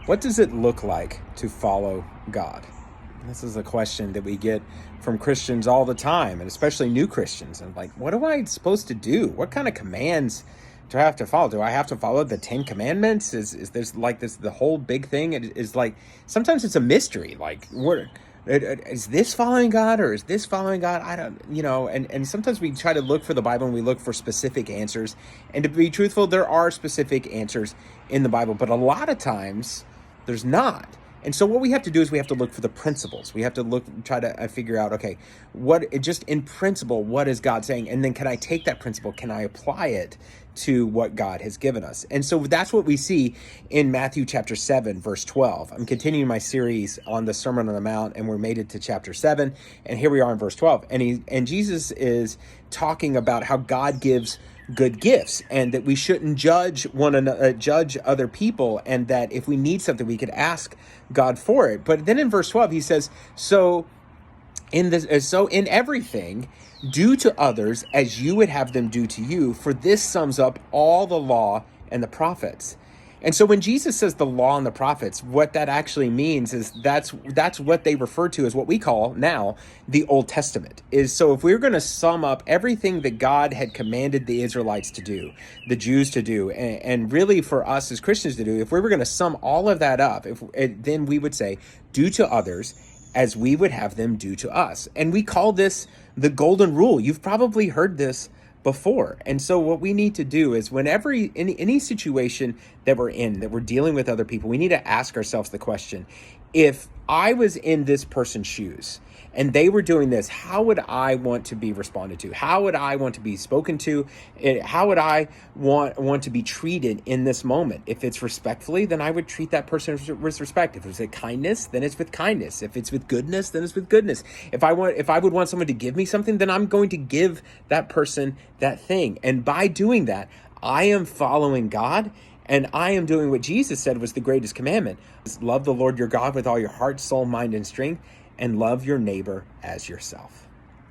What does it look like to follow God? This is a question that we get from Christians all the time, and especially new Christians. And like, what am I supposed to do? What kind of commands do I have to follow? Do I have to follow the Ten Commandments? Is there's like this the whole big thing? It is like sometimes it's a mystery. Like, what is this following God or is this following God? I don't, and sometimes we try to look for the Bible and we look for specific answers. And to be truthful, there are specific answers in the Bible, but a lot of times there's not. And so what we have to do is we have to look for the principles. We have to try to figure out, okay, just in principle, what is God saying? And then can I take that principle? Can I apply it to what God has given us? And so that's what we see in Matthew chapter 7, verse 12. I'm continuing my series on the Sermon on the Mount, and we're made it to chapter 7. And here we are in verse 12. And Jesus is talking about how God gives good gifts and that we shouldn't judge judge other people, and that if we need something we could ask God for it. But then in verse 12 he says, so in everything do to others as you would have them do to you, for this sums up all the law and the prophets. And so when Jesus says the law and the prophets, what that actually means is that's what they refer to as what we call now the Old Testament. Is so if we're going to sum up everything that God had commanded the Israelites to do, the Jews to do, and really for us as Christians to do, if we were going to sum all of that up, then we would say, do to others as we would have them do to us. And we call this the golden rule. You've probably heard this before. And so what we need to do is whenever in any situation that we're dealing with other people, we need to ask ourselves the question, if I was in this person's shoes and they were doing this, how would I want to be responded to? How would I want to be spoken to? How would I want to be treated in this moment? If it's respectfully, then I would treat that person with respect. If it's with kindness, then it's with kindness. If it's with goodness, then it's with goodness. If I would want someone to give me something, then I'm going to give that person that thing. And by doing that, I am following God, and I am doing what Jesus said was the greatest commandment. Love the Lord your God with all your heart, soul, mind, and strength, and love your neighbor as yourself.